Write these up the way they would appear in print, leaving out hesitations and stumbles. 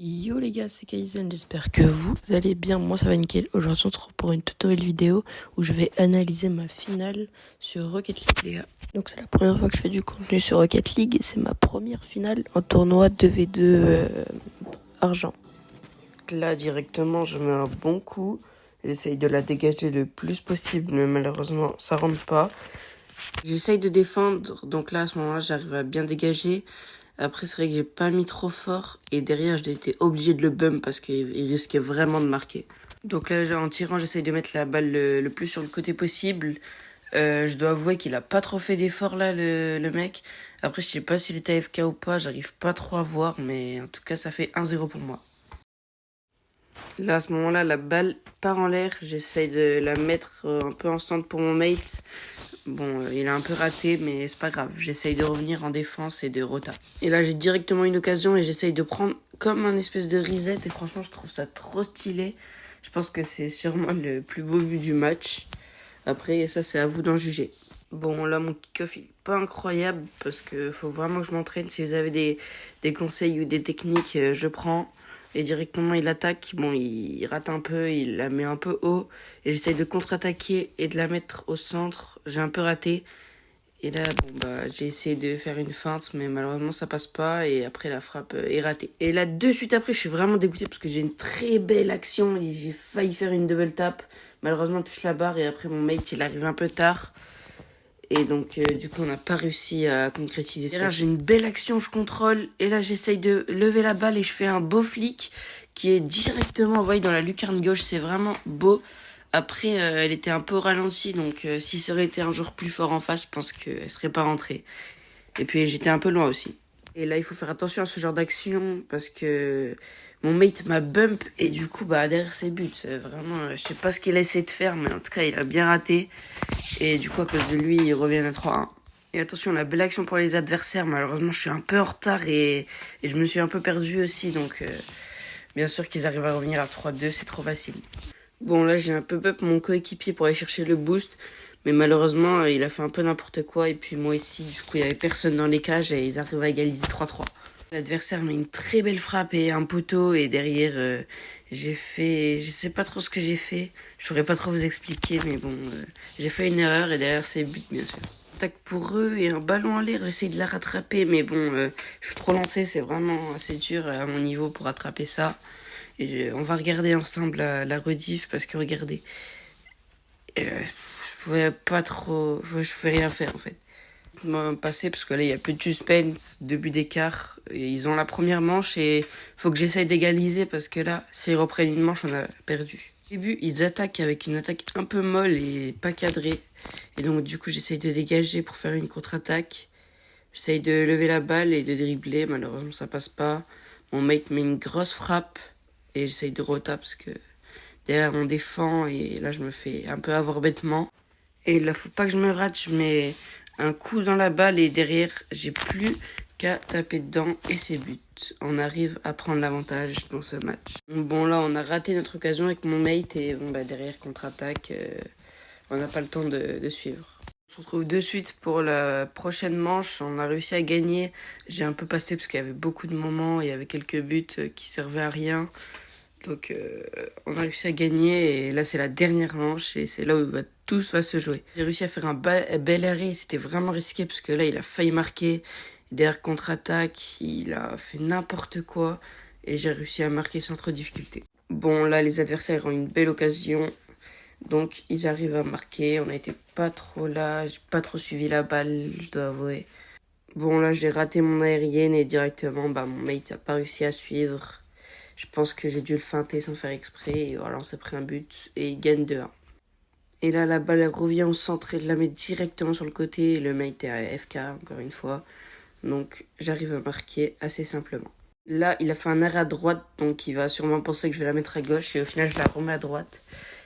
Yo les gars, c'est Kaizen, j'espère que vous allez bien, moi ça va nickel. Aujourd'hui on se retrouve pour une toute nouvelle vidéo où je vais analyser ma finale sur Rocket League les gars. Donc c'est la première fois que je fais du contenu sur Rocket League et c'est ma première finale en tournoi 2v2 argent. Là directement je mets un bon coup, j'essaye de la dégager le plus possible mais malheureusement ça rentre pas. J'essaye de défendre, donc là à ce moment-là j'arrive à bien dégager. Après, c'est vrai que j'ai pas mis trop fort. Et derrière, j'ai été obligé de le bump parce qu'il risquait vraiment de marquer. Donc là, en tirant, j'essaye de mettre la balle le plus sur le côté possible. Je dois avouer qu'il a pas trop fait d'efforts là, le mec. Après, je sais pas s'il était AFK ou pas. J'arrive pas trop à voir. Mais en tout cas, ça fait 1-0 pour moi. Là, à ce moment-là, la balle part en l'air. J'essaye de la mettre un peu en stand pour mon mate. Bon, il a un peu raté, mais c'est pas grave. J'essaye de revenir en défense et de rota. Et là, j'ai directement une occasion et j'essaye de prendre comme un espèce de reset. Et franchement, je trouve ça trop stylé. Je pense que c'est sûrement le plus beau but du match. Après, ça, c'est à vous d'en juger. Bon, là, mon kick-off, il est pas incroyable parce que faut vraiment que je m'entraîne. Si vous avez des conseils ou des techniques, je prends. Et directement, il attaque. Bon, il rate un peu, il la met un peu haut. Et j'essaye de contre-attaquer et de la mettre au centre. J'ai un peu raté. Et là, bon, bah, j'ai essayé de faire une feinte, mais malheureusement, ça passe pas. Et après, la frappe est ratée. Et là, de suite après, je suis vraiment dégoûté parce que j'ai une très belle action. Et j'ai failli faire une double tap. Malheureusement, touche la barre. Et après, mon mate, il arrive un peu tard. Et donc, du coup, on n'a pas réussi à concrétiser. Derrière, j'ai une belle action, je contrôle. Et là, j'essaye de lever la balle et je fais un beau flic qui est directement envoyé dans la lucarne gauche. C'est vraiment beau. Après, elle était un peu au ralenti. Donc, si ça aurait été un joueur plus fort en face, je pense qu'elle serait pas rentrée. Et puis, j'étais un peu loin aussi. Et là, il faut faire attention à ce genre d'action parce que mon mate m'a bump et du coup, bah, derrière ses buts, vraiment, je sais pas ce qu'il a essayé de faire, mais en tout cas, il a bien raté. Et du coup, à cause de lui, il revient à 3-1. Et attention, la belle action pour les adversaires. Malheureusement, je suis un peu en retard et je me suis un peu perdu aussi. Donc, bien sûr qu'ils arrivent à revenir à 3-2, c'est trop facile. Bon, là, j'ai un peu bump mon coéquipier pour aller chercher le boost. Mais malheureusement, il a fait un peu n'importe quoi. Et puis moi ici, du coup, il y avait personne dans les cages et ils arrivent à égaliser 3-3. L'adversaire met une très belle frappe et un poteau. Et derrière, j'ai fait... Je sais pas trop ce que j'ai fait. Je saurais pas trop vous expliquer. Mais bon, j'ai fait une erreur et derrière, c'est but, bien sûr. Attaque pour eux et un ballon en l'air. J'essaye de la rattraper. Mais bon, je suis trop lancé. C'est vraiment assez dur à mon niveau pour rattraper ça. Et on va regarder ensemble la rediff parce que regardez... je pouvais pas trop... Je pouvais rien faire en fait. Passer parce que là il y a plus de suspense, 2 buts d'écart. Et ils ont la première manche et faut que j'essaye d'égaliser parce que là, s'ils reprennent une manche, on a perdu. Au début, ils attaquent avec une attaque un peu molle et pas cadrée. Et donc du coup, j'essaye de dégager pour faire une contre-attaque. J'essaye de lever la balle et de dribbler. Malheureusement, ça passe pas. Mon mate met une grosse frappe et j'essaye de retaper parce que derrière on défend et là je me fais un peu avoir bêtement. Et là, faut pas que je me rate, je mets un coup dans la balle et derrière, j'ai plus qu'à taper dedans et c'est but. On arrive à prendre l'avantage dans ce match. Bon, là, on a raté notre occasion avec mon mate et bon, bah, derrière, contre-attaque, on n'a pas le temps de suivre. On se retrouve de suite pour la prochaine manche. On a réussi à gagner. J'ai un peu passé parce qu'il y avait beaucoup de moments, il y avait quelques buts qui servaient à rien. Donc on a réussi à gagner et là c'est la dernière manche et c'est là où tout va se jouer. J'ai réussi à faire un bel arrêt, c'était vraiment risqué parce que là il a failli marquer. Derrière contre-attaque, il a fait n'importe quoi et j'ai réussi à marquer sans trop de difficulté. Bon là les adversaires ont une belle occasion, donc ils arrivent à marquer. On n'a été pas trop là, j'ai pas trop suivi la balle, je dois avouer. Bon là j'ai raté mon aérienne et directement mon mate a pas réussi à suivre. Je pense que j'ai dû le feinter sans faire exprès. Et voilà, on s'est pris un but et il gagne 2-1. Et là, la balle elle revient au centre et je la mets directement sur le côté. Et le mate est à FK, encore une fois. Donc, j'arrive à marquer assez simplement. Là, il a fait un arrêt à droite, donc il va sûrement penser que je vais la mettre à gauche. Et au final, je la remets à droite.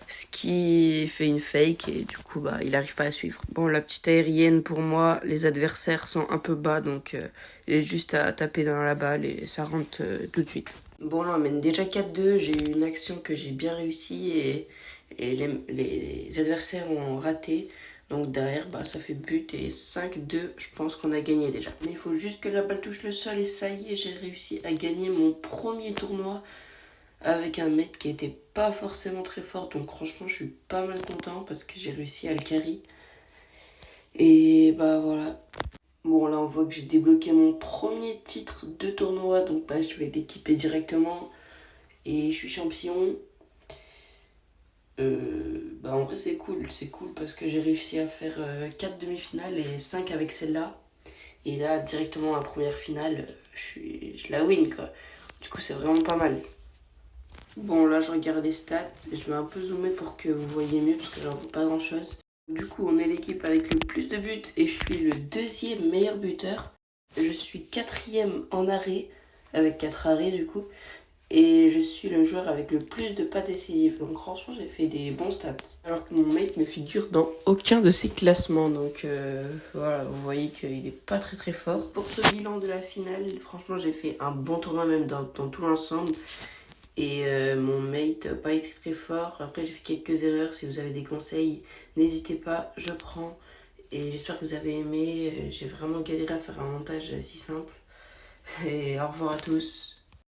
Ce qui fait une fake et du coup, il n'arrive pas à suivre. Bon, la petite aérienne, pour moi, les adversaires sont un peu bas. Donc, il est juste à taper dans la balle et ça rentre tout de suite. Bon, là, on mène déjà 4-2. J'ai eu une action que j'ai bien réussie et les adversaires ont raté. Donc derrière, ça fait but et 5-2, je pense qu'on a gagné déjà. Mais il faut juste que la balle touche le sol et ça y est, j'ai réussi à gagner mon premier tournoi avec un mec qui était pas forcément très fort. Donc franchement, je suis pas mal content parce que j'ai réussi à le carry. Et voilà. Bon, là on voit que j'ai débloqué mon premier titre de tournoi. Donc je vais l'équiper directement. Et je suis champion. En vrai c'est cool parce que j'ai réussi à faire 4 demi-finales et 5 avec celle-là. Et là directement la première finale, je la win quoi. Du coup c'est vraiment pas mal. Bon là je regarde les stats, je vais un peu zoomer pour que vous voyez mieux parce que j'en vois pas grand chose. Du coup on est l'équipe avec le plus de buts et je suis le deuxième meilleur buteur. Je suis quatrième en arrêt, avec 4 arrêts du coup. Et je suis le joueur avec le plus de pas décisifs. Donc franchement, j'ai fait des bons stats. Alors que mon mate ne figure dans aucun de ces classements. Donc voilà, vous voyez qu'il est pas très très fort. Pour ce bilan de la finale, franchement, j'ai fait un bon tournoi même dans tout l'ensemble. Et mon mate n'a pas été très fort. Après, j'ai fait quelques erreurs. Si vous avez des conseils, n'hésitez pas, je prends. Et j'espère que vous avez aimé. J'ai vraiment galéré à faire un montage si simple. Et au revoir à tous.